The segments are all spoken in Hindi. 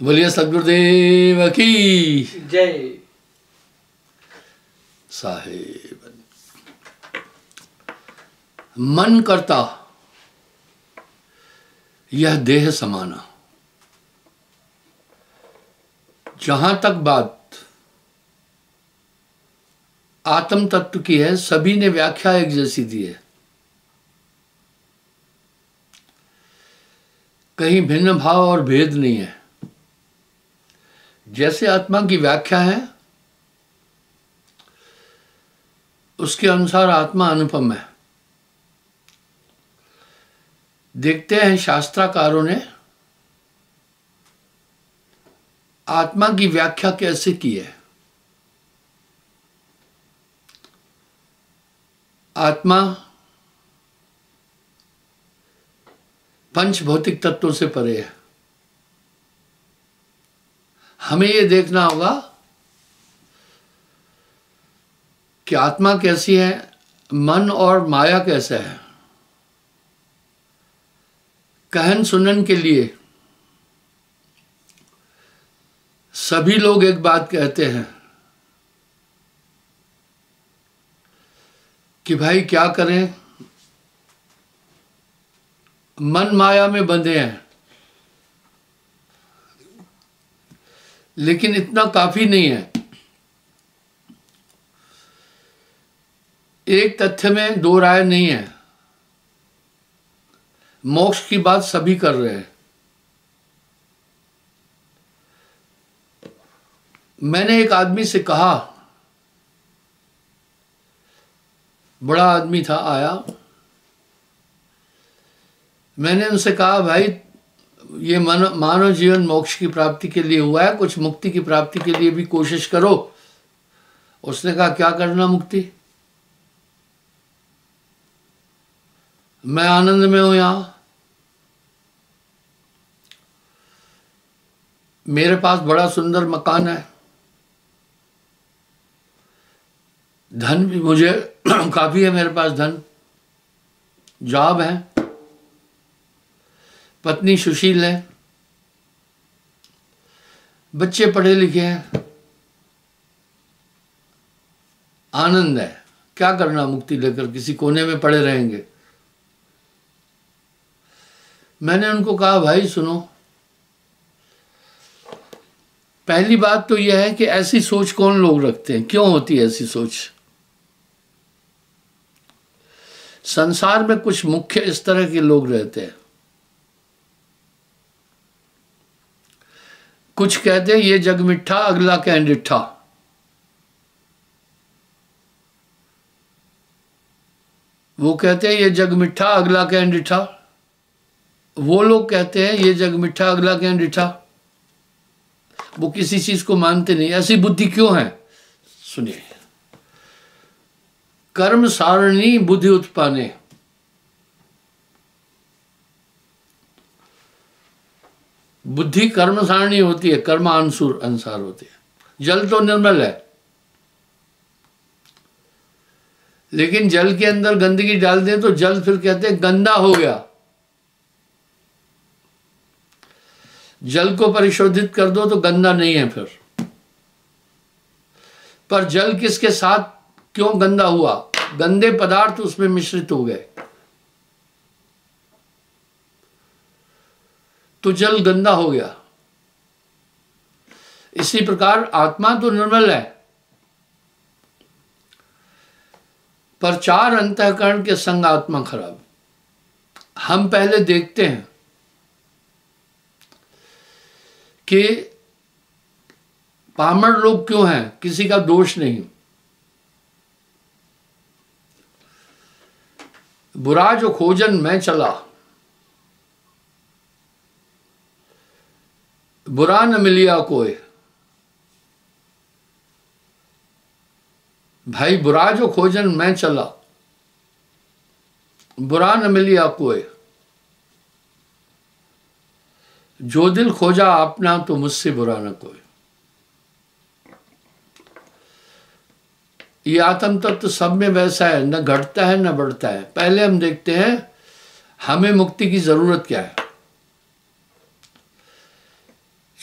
बोलिए सदगुरुदेव की जय साहेब। मन करता यह देह समाना। जहां तक बात आत्म तत्व की है, सभी ने व्याख्या एक जैसी दी है, कहीं भिन्न भाव और भेद नहीं है। जैसे आत्मा की व्याख्या है उसके अनुसार आत्मा अनुपम है। देखते हैं शास्त्राकारों ने आत्मा की व्याख्या कैसे की है। आत्मा पंच भौतिक तत्वों से परे है। हमें यह देखना होगा कि आत्मा कैसी है, मन और माया कैसा है। कहन सुनन के लिए सभी लोग एक बात कहते हैं कि भाई क्या करें, मन माया में बंधे हैं। लेकिन इतना काफी नहीं है। एक तथ्य में दो राय नहीं है। मोक्ष की बात सभी कर रहे हैं। मैंने एक आदमी से कहा, बड़ा आदमी था, आया। मैंने उनसे कहा, भाई ये मानव जीवन मोक्ष की प्राप्ति के लिए हुआ है, कुछ मुक्ति की प्राप्ति के लिए भी कोशिश करो। उसने कहा, क्या करना मुक्ति, मैं आनंद में हूं यहां, मेरे पास बड़ा सुंदर मकान है, धन भी मुझे काफी है, मेरे पास धन, जॉब है, पत्नी सुशील है, बच्चे पढ़े लिखे हैं, आनंद है। क्या करना मुक्ति लेकर, किसी कोने में पड़े रहेंगे। मैंने उनको कहा, भाई सुनो, पहली बात तो यह है कि ऐसी सोच कौन लोग रखते हैं, क्यों होती है ऐसी सोच। संसार में कुछ मुख्य इस तरह के लोग रहते हैं। कुछ कहते हैं ये जग मिठा अगला कह डिठा। वो कहते हैं ये जग मिठा अगला कह डिठा। वो लोग कहते हैं ये जग मिठा अगला कह डिठा। वो किसी चीज को मानते नहीं। ऐसी बुद्धि क्यों है, सुनिए। कर्म सारणी बुद्धि उत्पाने। बुद्धि कर्म सारणी होती है, कर्म अनुसार होती है। जल तो निर्मल है, लेकिन जल के अंदर गंदगी डाल दें तो जल फिर कहते हैं गंदा हो गया। जल को परिशोधित कर दो तो गंदा नहीं है फिर। पर जल किसके साथ क्यों गंदा हुआ, गंदे पदार्थ उसमें मिश्रित हो गए तो जल गंदा हो गया। इसी प्रकार आत्मा तो निर्मल है, पर चार अंतःकरण के संग आत्मा खराब। हम पहले देखते हैं कि पामर लोग क्यों हैं, किसी का दोष नहीं। बुरा जो खोजन मैं चला, बुरा न मिलिया कोई। भाई बुरा जो खोजन मैं चला, बुरा न मिलिया कोई। जो दिल खोजा अपना तो मुझसे बुरा न कोई। ये आत्म तत्व सब में वैसा है, न घटता है न बढ़ता है। पहले हम देखते हैं हमें मुक्ति की जरूरत क्या है।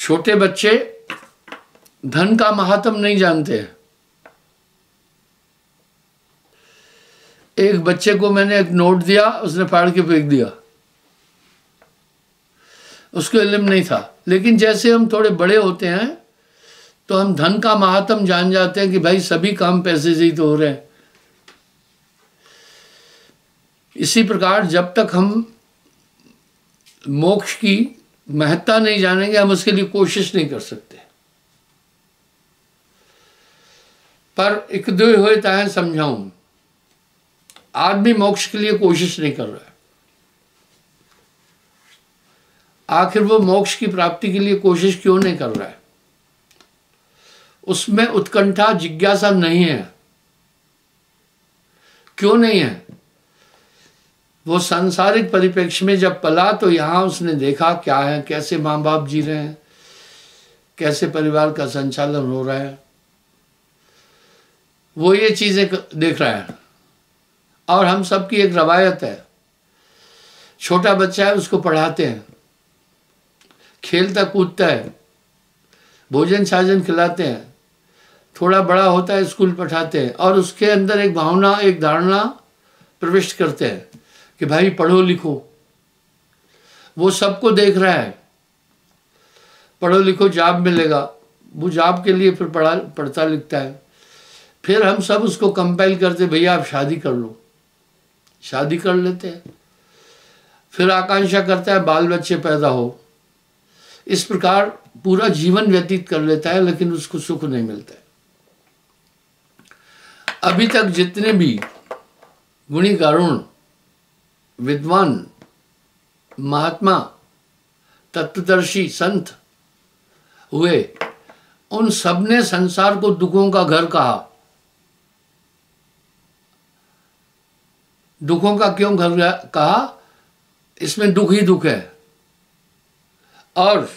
छोटे बच्चे धन का महात्म नहीं जानते हैं। एक बच्चे को मैंने एक नोट दिया, उसने फाड़ के फेंक दिया, उसको इल्म नहीं था। लेकिन जैसे हम थोड़े बड़े होते हैं तो हम धन का महात्म जान जाते हैं कि भाई सभी काम पैसे से ही तो हो रहे हैं। इसी प्रकार जब तक हम मोक्ष की महत्ता नहीं जानेंगे, हम उसके लिए कोशिश नहीं कर सकते। पर एक दो हुए ताहे समझाऊं, आदमी मोक्ष के लिए कोशिश नहीं कर रहा है। आखिर वो मोक्ष की प्राप्ति के लिए कोशिश क्यों नहीं कर रहा है? उसमें उत्कंठा, जिज्ञासा नहीं है। क्यों नहीं है? वो सांसारिक परिप्रेक्ष्य में जब पला तो यहां उसने देखा क्या है, कैसे माँ बाप जी रहे हैं, कैसे परिवार का संचालन हो रहा है, वो ये चीजें देख रहा है। और हम सबकी एक रवायत है, छोटा बच्चा है उसको पढ़ाते हैं, खेलता कूदता है, भोजन साजन खिलाते हैं, थोड़ा बड़ा होता है स्कूल पढ़ाते हैं, और उसके अंदर एक भावना, एक धारणा प्रविष्ट करते हैं कि भाई पढ़ो लिखो। वो सबको देख रहा है, पढ़ो लिखो जॉब मिलेगा, वो जॉब के लिए फिर पढ़ता लिखता है। फिर हम सब उसको कंपेल करते, भैया आप शादी कर लो, शादी कर लेते हैं। फिर आकांक्षा करता है बाल बच्चे पैदा हो। इस प्रकार पूरा जीवन व्यतीत कर लेता है, लेकिन उसको सुख नहीं मिलता है। अभी तक जितने भी गुणी करुण विद्वान महात्मा तत्वदर्शी संत हुए, उन सब ने संसार को दुखों का घर कहा। दुखों का क्यों घर कहा? इसमें दुख ही दुख है। और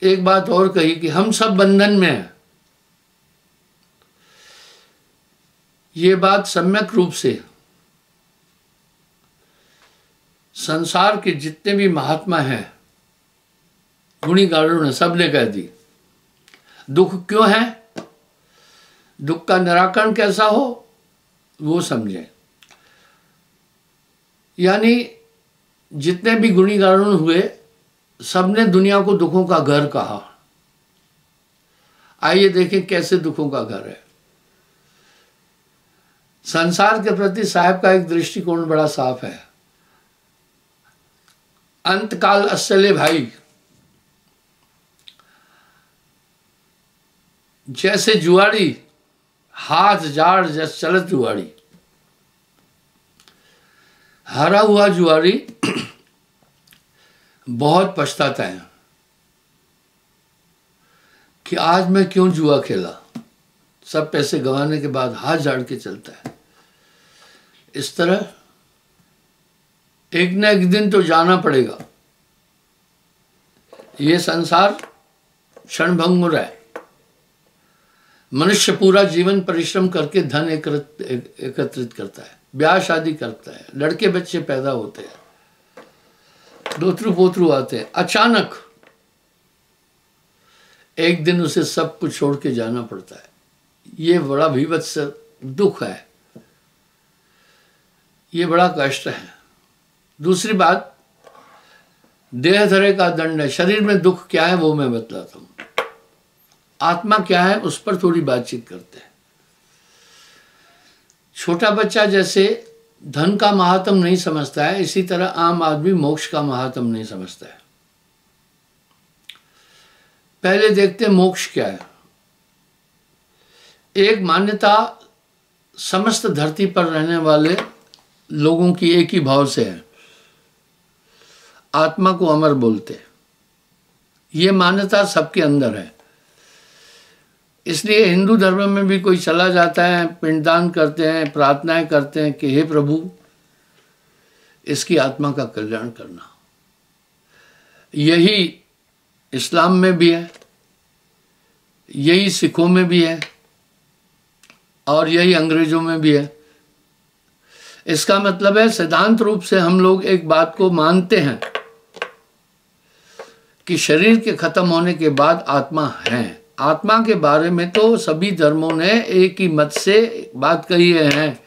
एक बात और कही कि हम सब बंधन में हैं। ये बात सम्यक रूप से संसार के जितने भी महात्मा हैं, गुणी गारुण ने, सबने कह दी। दुख क्यों है, दुख का निराकरण कैसा हो वो समझें। यानी जितने भी गुणी गारुण हुए, सबने दुनिया को दुखों का घर कहा। आइए देखें कैसे दुखों का घर है। संसार के प्रति साहब का एक दृष्टिकोण बड़ा साफ है। अंतकाल असले भाई, जैसे जुआड़ी हाथ जाड़ जैसे चलत जुआड़ी, हारा हुआ जुआरी बहुत पछताता है कि आज मैं क्यों जुआ खेला। सब पैसे गंवाने के बाद हाथ झाड़ के चलता है। इस तरह एक न एक दिन तो जाना पड़ेगा। ये संसार क्षणभंगुर है। मनुष्य पूरा जीवन परिश्रम करके धन एकत्रित करता है, ब्याह शादी करता है, लड़के बच्चे पैदा होते हैं, दोतरू पोतरू आते हैं। अचानक एक दिन उसे सब कुछ छोड़ के जाना पड़ता है। ये बड़ा भीभत्स दुख है, ये बड़ा कष्ट है। दूसरी बात, देह धरे का दंड है। शरीर में दुख क्या है वो मैं बतलाता हूं। आत्मा क्या है उस पर थोड़ी बातचीत करते हैं। छोटा बच्चा जैसे धन का महात्म नहीं समझता है, इसी तरह आम आदमी मोक्ष का महात्म नहीं समझता है। पहले देखते हैं मोक्ष क्या है। एक मान्यता समस्त धरती पर रहने वाले लोगों की एक ही भाव से है, आत्मा को अमर बोलते हैं। ये मान्यता सबके अंदर है। इसलिए हिंदू धर्म में भी कोई चला जाता है, पिंडदान करते हैं, प्रार्थनाएं करते हैं कि हे प्रभु इसकी आत्मा का कल्याण करना। यही इस्लाम में भी है, यही सिखों में भी है, और यही अंग्रेजों में भी है। इसका मतलब है सिद्धांत रूप से हम लोग एक बात को मानते हैं कि शरीर के खत्म होने के बाद आत्मा है। आत्मा के बारे में तो सभी धर्मों ने एक ही मत से बात कही है,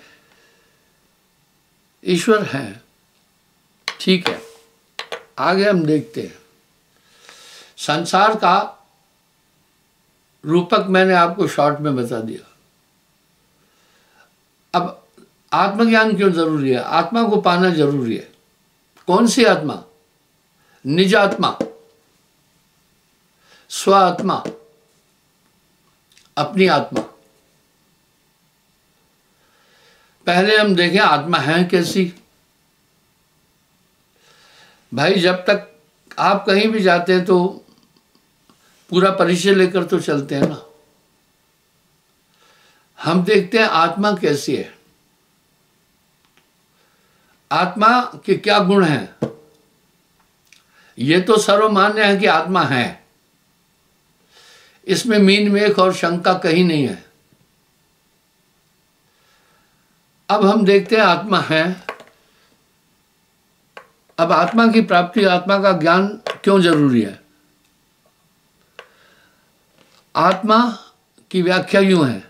ईश्वर है। ठीक है, आगे हम देखते हैं। संसार का रूपक मैंने आपको शॉर्ट में बता दिया। अब आत्मज्ञान क्यों जरूरी है? आत्मा को पाना जरूरी है। कौन सी आत्मा? निज आत्मा, स्व आत्मा, अपनी आत्मा। पहले हम देखें आत्मा है कैसी। भाई जब तक आप कहीं भी जाते हैं तो पूरा परिचय लेकर तो चलते हैं ना। हम देखते हैं आत्मा कैसी है, आत्मा के क्या गुण हैं। ये तो सर्वमान्य है कि आत्मा है, इसमें मीन मेख और शंका कहीं नहीं है। अब हम देखते हैं आत्मा है। अब आत्मा की प्राप्ति, आत्मा का ज्ञान क्यों जरूरी है? आत्मा की व्याख्या यूं है,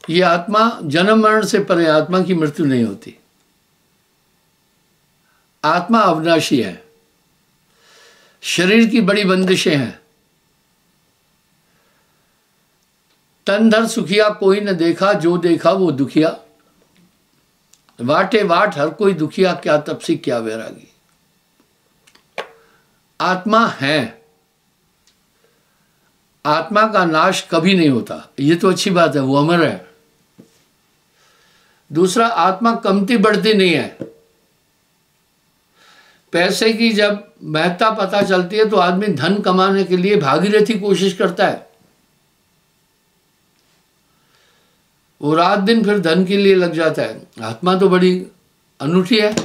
ये आत्मा जन्म मरण से परे, आत्मा की मृत्यु नहीं होती। आत्मा अविनाशी है। शरीर की बड़ी बंदिशें हैं। तन धर सुखिया कोई न देखा, जो देखा वो दुखिया। वाटे वाट हर कोई दुखिया, क्या तपसी क्या वैरागी। आत्मा है, आत्मा का नाश कभी नहीं होता, ये तो अच्छी बात है, वो अमर है। दूसरा, आत्मा कमती बढ़ती नहीं है। पैसे की जब महत्ता पता चलती है तो आदमी धन कमाने के लिए भागीरथी कोशिश करता है। वो रात दिन फिर धन के लिए लग जाता है। आत्मा तो बड़ी अनूठी है।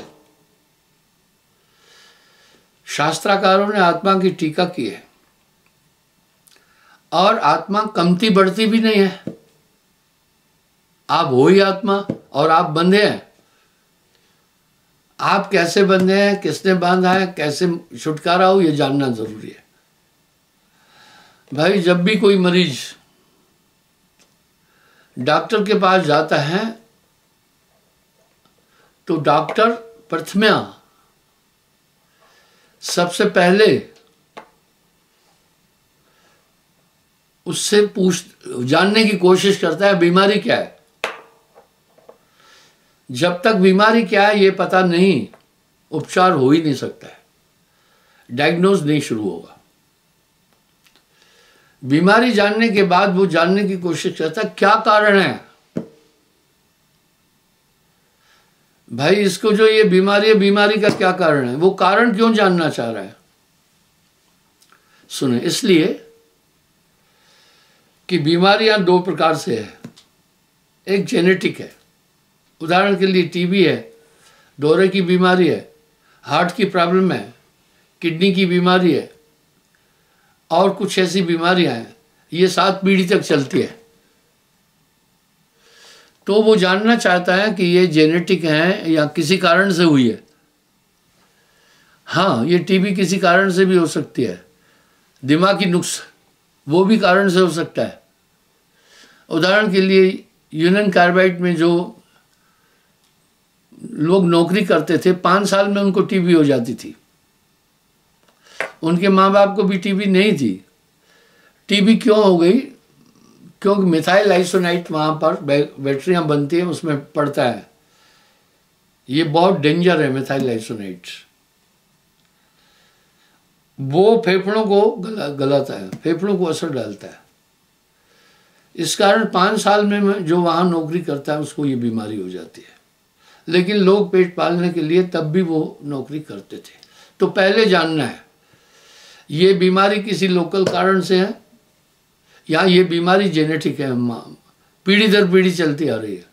शास्त्राकारों ने आत्मा की टीका की है। और आत्मा कमती बढ़ती भी नहीं है। आप हो ही आत्मा और आप बंधे हैं। आप कैसे बंधे हैं, किसने बांधा है, कैसे छुटकारा हो, ये जानना जरूरी है। भाई जब भी कोई मरीज डॉक्टर के पास जाता है तो डॉक्टर प्रथम्या सबसे पहले उससे जानने की कोशिश करता है बीमारी क्या है। जब तक बीमारी क्या है ये पता नहीं, उपचार हो ही नहीं सकता है, डायग्नोज नहीं शुरू होगा। बीमारी जानने के बाद वो जानने की कोशिश करता है क्या कारण है। भाई इसको जो ये बीमारी है, बीमारी का क्या कारण है, वो कारण क्यों जानना चाह रहा है। सुने, इसलिए कि बीमारियां दो प्रकार से है। एक जेनेटिक है, उदाहरण के लिए टीबी है, दौरे की बीमारी है, हार्ट की प्रॉब्लम है, किडनी की बीमारी है और कुछ ऐसी बीमारियां हैं, ये 7 पीढ़ी तक चलती है। तो वो जानना चाहता है कि ये जेनेटिक है या किसी कारण से हुई है। हाँ, ये टीबी किसी कारण से भी हो सकती है। दिमागी नुक्स वो भी कारण से हो सकता है। उदाहरण के लिए यूनियन कार्बाइड में जो लोग नौकरी करते थे, 5 साल में उनको टीबी हो जाती थी। उनके माँ बाप को भी टीबी नहीं थी। टीबी क्यों हो गई? क्योंकि मिथाइल आइसोनाइट वहाँ पर बैटरियाँ बनती हैं, उसमें पड़ता है। ये बहुत डेंजर है मिथाइल आइसोनाइट। वो फेफड़ों को गलाता है, फेफड़ों को असर डालता है। इस कारण 5 साल में जो वहाँ नौकरी करता है उसको ये बीमारी हो जाती है। लेकिन लोग पेट पालने के लिए तब भी वो नौकरी करते थे। तो पहले जानना है ये बीमारी किसी लोकल कारण से है या ये बीमारी जेनेटिक है, पीढ़ी दर पीढ़ी चलती आ रही है।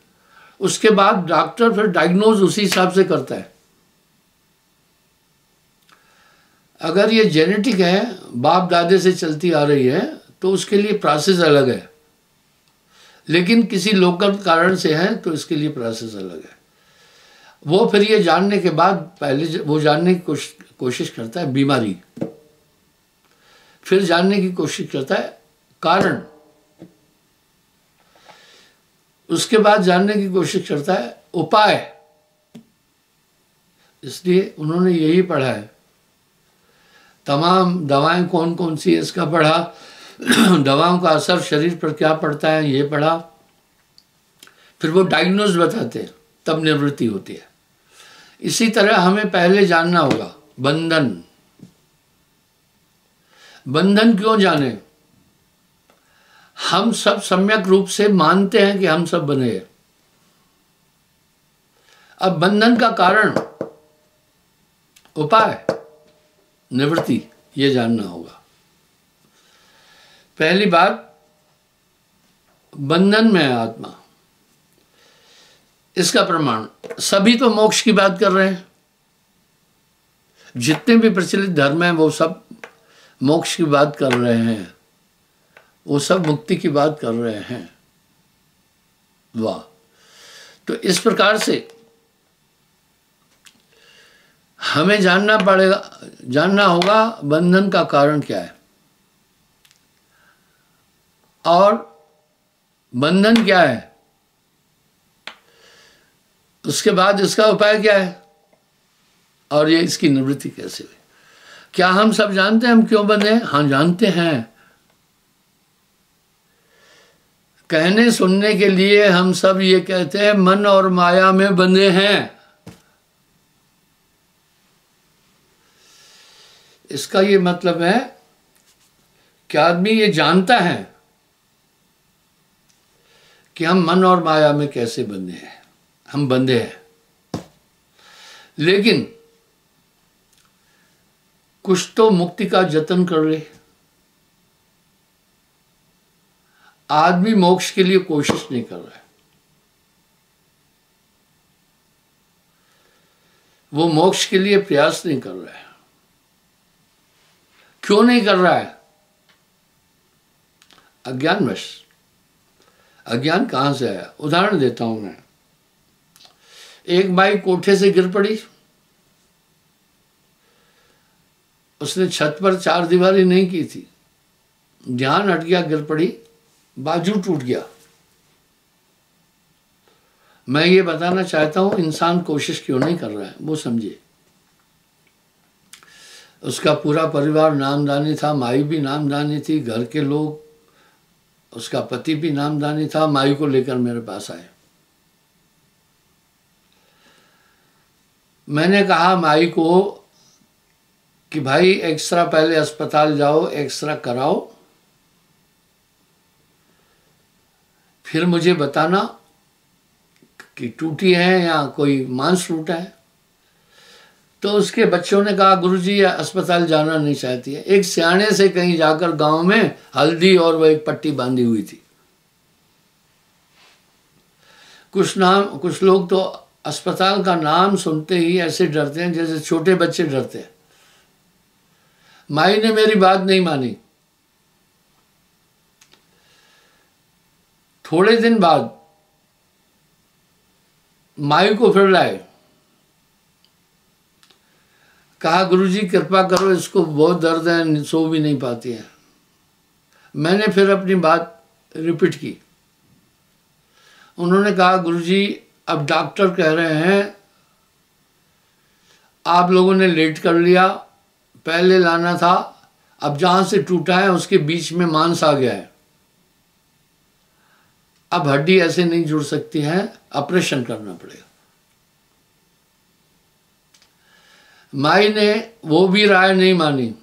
उसके बाद डॉक्टर फिर डायग्नोज उसी हिसाब से करता है। अगर ये जेनेटिक है, बाप दादे से चलती आ रही है, तो उसके लिए प्रोसेस अलग है। लेकिन किसी लोकल कारण से है तो इसके लिए प्रोसेस अलग है। वो फिर ये जानने के बाद, पहले वो जानने की कोशिश करता है बीमारी, फिर जानने की कोशिश करता है कारण, उसके बाद जानने की कोशिश करता है उपाय। इसलिए उन्होंने यही पढ़ा है, तमाम दवाएं कौन कौन सी है इसका पढ़ा, दवाओं का असर शरीर पर क्या पड़ता है ये पढ़ा, फिर वो डायग्नोज बताते हैं, तब निवृत्ति होती है। इसी तरह हमें पहले जानना होगा बंधन। बंधन क्यों जाने? हम सब सम्यक रूप से मानते हैं कि हम सब बंधे हैं। अब बंधन का कारण, उपाय, निवृत्ति, ये जानना होगा। पहली बात, बंधन में है आत्मा, इसका प्रमाण, सभी तो मोक्ष की बात कर रहे हैं, जितने भी प्रचलित धर्म हैं वो सब मोक्ष की बात कर रहे हैं, वो सब मुक्ति की बात कर रहे हैं। वाह! तो इस प्रकार से हमें जानना पड़ेगा, जानना होगा बंधन का कारण क्या है और बंधन क्या है, उसके बाद इसका उपाय क्या है और ये इसकी निवृत्ति कैसे हुई। क्या हम सब जानते हैं हम क्यों बंधे हैं? हाँ, जानते हैं। कहने सुनने के लिए हम सब ये कहते हैं मन और माया में बंधे हैं। इसका ये मतलब है कि आदमी ये जानता है कि हम मन और माया में कैसे बंधे हैं, हम बंधे हैं, लेकिन कुछ तो मुक्ति का जतन कर ले। आदमी मोक्ष के लिए कोशिश नहीं कर रहा है, वो मोक्ष के लिए प्रयास नहीं कर रहा है। क्यों नहीं कर रहा है? अज्ञानवश। अज्ञान कहां से आया? उदाहरण देता हूं मैं। एक बाई कोठे से गिर पड़ी, उसने छत पर चार दीवारी नहीं की थी, ध्यान हट गया, गिर पड़ी, बाजू टूट गया। मैं ये बताना चाहता हूं इंसान कोशिश क्यों नहीं कर रहा है, वो समझे। उसका पूरा परिवार नामदानी था, माई भी नामदानी थी, घर के लोग, उसका पति भी नामदानी था। माई को लेकर मेरे पास आए। मैंने कहा माई को कि भाई एक्सरा, पहले अस्पताल जाओ, एक्सरा कराओ, फिर मुझे बताना कि टूटी है या कोई मांस टूटा है। तो उसके बच्चों ने कहा गुरुजी अस्पताल जाना नहीं चाहती है। एक सियाने से कहीं जाकर गांव में हल्दी और वो एक पट्टी बांधी हुई थी। कुछ लोग तो अस्पताल का नाम सुनते ही ऐसे डरते हैं जैसे छोटे बच्चे डरते हैं। माई ने मेरी बात नहीं मानी। थोड़े दिन बाद माई को फिर लाए, कहा गुरुजी कृपा करो, इसको बहुत दर्द है, सो भी नहीं पाती है। मैंने फिर अपनी बात रिपीट की। उन्होंने कहा गुरुजी अब डॉक्टर कह रहे हैं आप लोगों ने लेट कर लिया, पहले लाना था, अब जहां से टूटा है उसके बीच में मांस आ गया है, अब हड्डी ऐसे नहीं जुड़ सकती है, ऑपरेशन करना पड़ेगा। माई ने वो भी राय नहीं मानी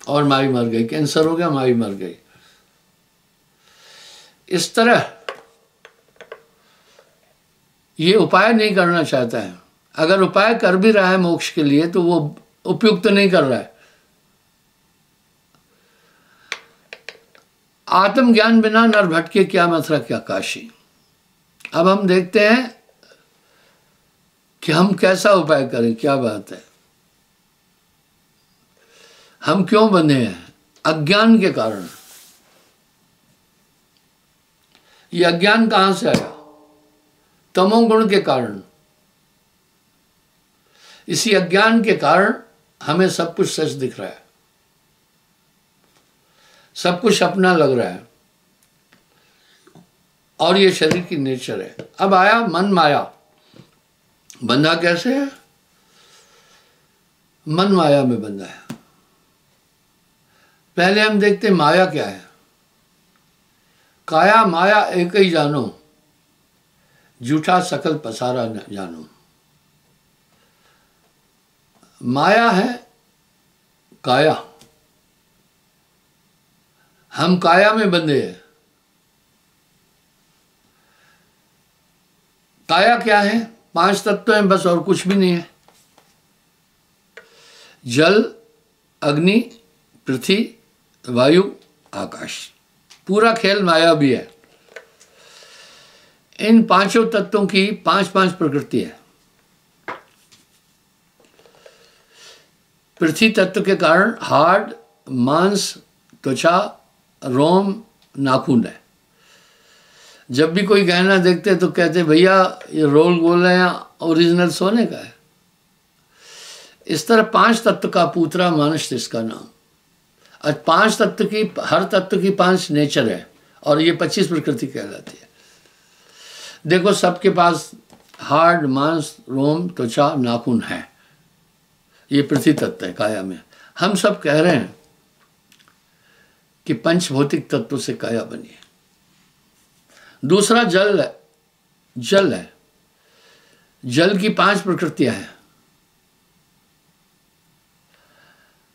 और माई मर गई। कैंसर हो गया, माई मर गई। इस तरह ये उपाय नहीं करना चाहता है। अगर उपाय कर भी रहा है मोक्ष के लिए तो वो उपयुक्त नहीं कर रहा है। आत्मज्ञान बिना नर भटके क्या मथुरा क्या काशी। अब हम देखते हैं कि हम कैसा उपाय करें। क्या बात है, हम क्यों बंधे हैं? अज्ञान के कारण। ये अज्ञान कहां से आया? तमोगुण के कारण। इसी अज्ञान के कारण हमें सब कुछ सच दिख रहा है, सब कुछ अपना लग रहा है, और ये शरीर की नेचर है। अब आया मन माया। बंधा कैसे है? मन माया में बंधा है। पहले हम देखते माया क्या है। काया माया एक ही जानो, झूठा सकल पसारा न जानो। माया है काया, हम काया में बंधे हैं। काया क्या है? 5 तत्व हैं बस, और कुछ भी नहीं है। जल, अग्नि, पृथ्वी, वायु, आकाश। पूरा खेल माया भी है। इन 5 तत्वों की 5-5 प्रकृति है। पृथ्वी तत्व के कारण हाड़, मांस, त्वचा, रोम, नाखून है। जब भी कोई गहना देखते तो कहते भैया ये रोल गोल है या ओरिजिनल सोने का है। इस तरह 5 तत्व का पूतरा मनुष्य इसका नाम। और 5 तत्व की, हर तत्व की 5 नेचर है, और ये 25 प्रकृति कहलाती है। देखो सबके पास हाड़, मांस, रोम, त्वचा, नाखून है। ये पृथ्वी तत्व है काया में। हम सब कह रहे हैं कि पंचभौतिक तत्व से काया बनी है। दूसरा जल है। जल है, जल की 5 प्रकृतियां हैं।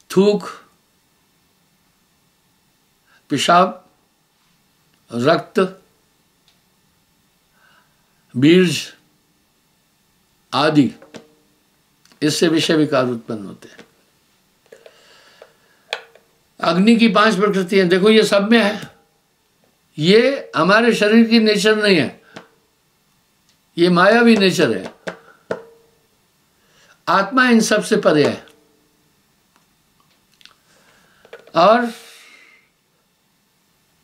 थूक, पेशाब, रक्त, बीज आदि, इससे विषय विकार उत्पन्न होते हैं। अग्नि की 5 प्रकृतियां, देखो ये सब में है। ये हमारे शरीर की नेचर नहीं है, ये मायावी नेचर है। आत्मा इन सब से परे है। और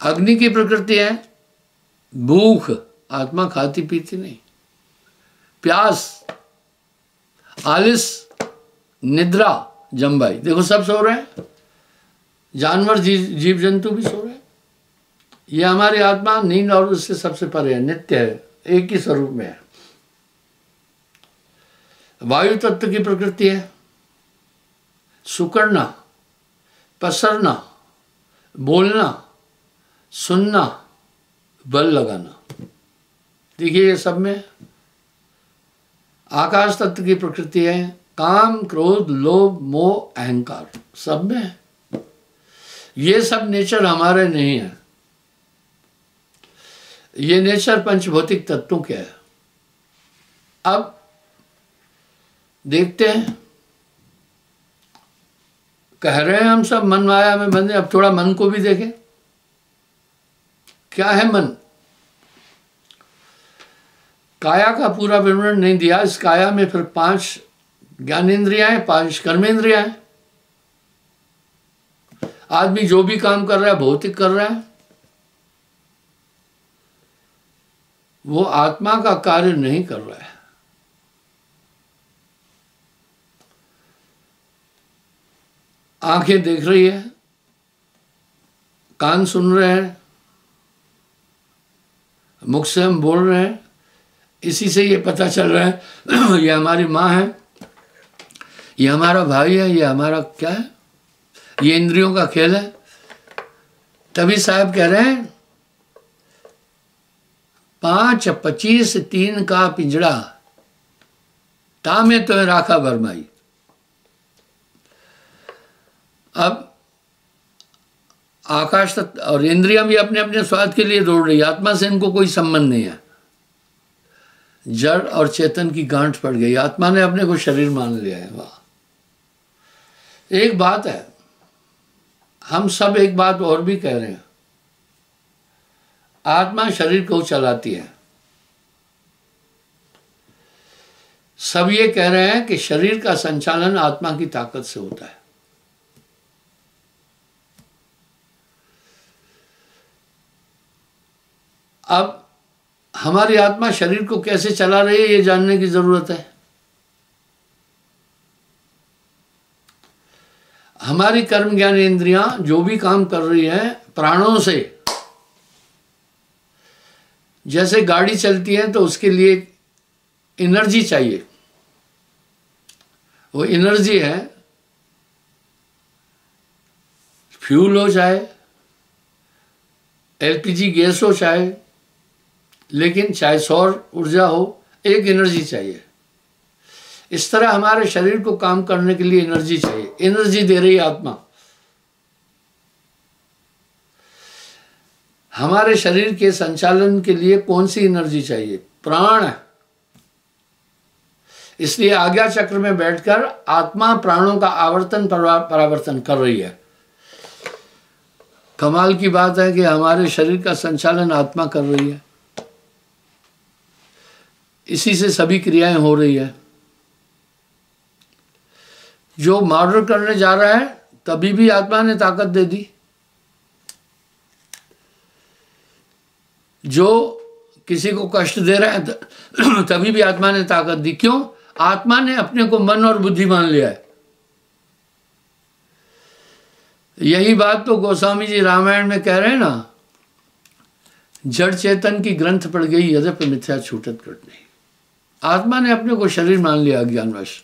अग्नि की प्रकृति है भूख, आत्मा खाती पीती नहीं। प्यास, आलिस, निद्रा, जम्बाई, देखो सब सो रहे हैं। जानवर, जीव जंतु भी सो रहे हैं। ये हमारी आत्मा नींद और उससे सबसे परे है, नित्य है, एक ही स्वरूप में है। वायु तत्व की प्रकृति है सुकड़ना, पसरना, बोलना, सुनना, बल लगाना। देखिए ये सब में। आकाश तत्व की प्रकृति है काम, क्रोध, लोभ, मोह, अहंकार, सब में है। ये सब नेचर हमारे नहीं है। ये नेचर पंचभौतिक तत्वों के है। अब देखते हैं, कह रहे हैं हम सब मन माया में बंधे। अब थोड़ा मन को भी देखें, क्या है मन। काया का पूरा विवरण नहीं दिया। इस काया में फिर 5 ज्ञानेंद्रियां हैं, 5 कर्मेंद्रियां हैं। आदमी जो भी काम कर रहा है भौतिक कर रहा है, वो आत्मा का कार्य नहीं कर रहा है। आंखें देख रही है, कान सुन रहे हैं, मुख से हम बोल रहे हैं। इसी से ये पता चल रहा है ये हमारी माँ है, ये हमारा भाई है, ये हमारा क्या है, ये इंद्रियों का खेल है। तभी साहब कह रहे हैं 5, 25, 3 का पिंजड़ा तामे तो राखा भरमाई। अब आकाश तक और इंद्रियां भी अपने अपने स्वाद के लिए दौड़ रही, आत्मा से इनको कोई संबंध नहीं है। जड़ और चेतन की गांठ पड़ गई, आत्मा ने अपने को शरीर मान लिया है। वाह। एक बात है, हम सब एक बात और भी कह रहे हैं, आत्मा शरीर को चलाती है। सब ये कह रहे हैं कि शरीर का संचालन आत्मा की ताकत से होता है। अब हमारी आत्मा शरीर को कैसे चला रही है ये जानने की जरूरत है। हमारी कर्म ज्ञान इंद्रियां जो भी काम कर रही है प्राणों से, जैसे गाड़ी चलती है तो उसके लिए एनर्जी चाहिए, वो एनर्जी है फ्यूल हो चाहे एलपीजी गैस हो चाहे, लेकिन चाहे सौर ऊर्जा हो, एक एनर्जी चाहिए। इस तरह हमारे शरीर को काम करने के लिए एनर्जी चाहिए, एनर्जी दे रही आत्मा। हमारे शरीर के संचालन के लिए कौन सी एनर्जी चाहिए? प्राण। इसलिए आज्ञा चक्र में बैठकर आत्मा प्राणों का आवर्तन परावर्तन कर रही है। कमाल की बात है कि हमारे शरीर का संचालन आत्मा कर रही है, इसी से सभी क्रियाएं हो रही है। जो मर्डर करने जा रहा है तभी भी आत्मा ने ताकत दे दी, जो किसी को कष्ट दे रहा है तभी भी आत्मा ने ताकत दी। क्यों? आत्मा ने अपने को मन और बुद्धि मान लिया है। यही बात तो गोस्वामी जी रामायण में कह रहे हैं ना, जड़ चेतन की ग्रंथ पड़ गई यद्यपि मिथ्या छूटत कृत नहीं। आत्मा ने अपने को शरीर मान लिया अज्ञानवश।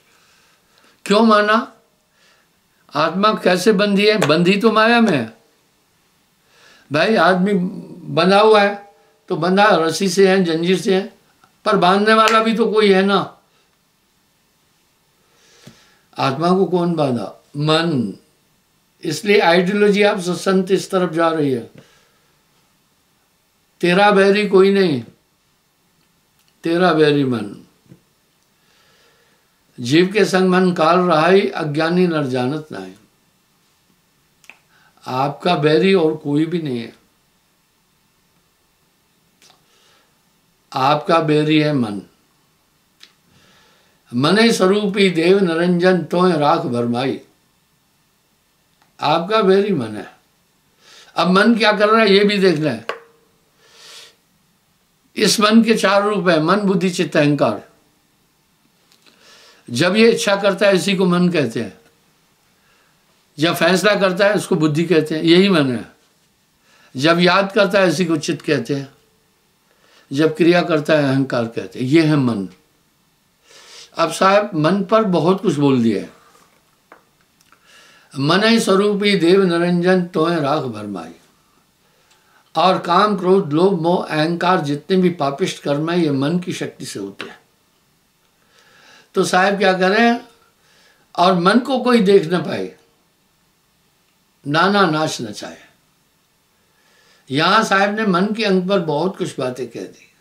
क्यों माना? आत्मा कैसे बंधी है? बंधी तो माया में है भाई। आदमी बंधा हुआ है तो बंधा रस्सी से है, जंजीर से है, पर बांधने वाला भी तो कोई है ना। आत्मा को कौन बांधा? मन। इसलिए आइडियोलॉजी आप संत इस तरफ जा रही है, तेरा बैरी कोई नहीं, तेरा बैरी मन। जीव के संग मन काल रहाई, अज्ञानी नर जानत नहीं। आपका बैरी और कोई भी नहीं है, आपका बैरी है मन। मने स्वरूपी देव निरंजन तोय राख भरमाई। आपका बैरी मन है। अब मन क्या कर रहा है ये भी देख लें। इस मन के चार रूप है, मन बुद्धि चित्त अहंकार। जब ये इच्छा करता है इसी को मन कहते हैं, जब फैसला करता है उसको बुद्धि कहते हैं, यही मन है। जब याद करता है इसी को चित्त कहते हैं, जब क्रिया करता है अहंकार कहते हैं। ये है मन। अब साहब मन पर बहुत कुछ बोल दिया है। मन ही स्वरूपी देव निरंजन तोय राख भरमाई। और काम क्रोध लोभ मोह अहंकार जितने भी पापिष्ट कर्म है ये मन की शक्ति से होते हैं। तो साहब क्या करें? और मन को कोई देख न पाए, नाना नाच नचाए। यहां साहब ने मन के अंग पर बहुत कुछ बातें कह दी।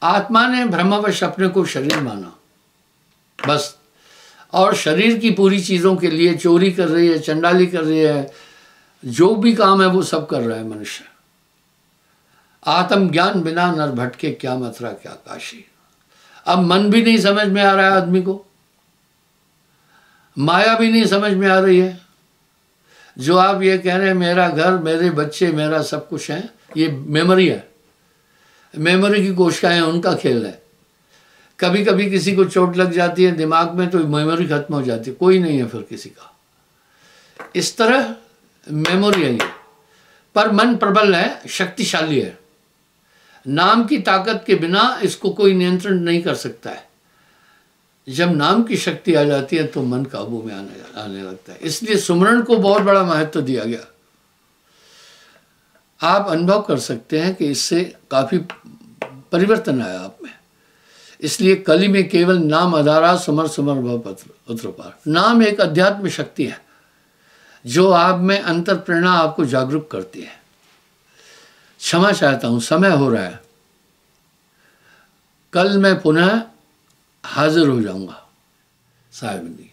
आत्मा ने भ्रमवश अपने को शरीर माना बस, और शरीर की पूरी चीजों के लिए चोरी कर रही है, चंडाली कर रही है, जो भी काम है वो सब कर रहा है मनुष्य। आत्म ज्ञान बिना नर भटके, क्या मथुरा क्या काशी। अब मन भी नहीं समझ में आ रहा है आदमी को, माया भी नहीं समझ में आ रही है। जो आप ये कह रहे हैं मेरा घर, मेरे बच्चे, मेरा सब कुछ है, ये मेमोरी है। मेमोरी की कोशिकाएं उनका खेल है। कभी कभी किसी को चोट लग जाती है दिमाग में तो मेमोरी खत्म हो जाती है, कोई नहीं है फिर किसी का। इस तरह मेमोरी है ये। पर मन प्रबल है, शक्तिशाली है। नाम की ताकत के बिना इसको कोई नियंत्रण नहीं कर सकता है। जब नाम की शक्ति आ जाती है तो मन काबू में आने लगता है। इसलिए सुमरण को बहुत बड़ा महत्व दिया गया। आप अनुभव कर सकते हैं कि इससे काफी परिवर्तन आया आप में। इसलिए कली में केवल नाम आधारा, सुमर सुमर भव पत्र पार। नाम एक अध्यात्म शक्ति है जो आप में अंतर प्रेरणा आपको जागरूक करती है। क्षमा चाहता हूं, समय हो रहा है। कल मैं पुनः हाजिर हो जाऊंगा साहिब जी।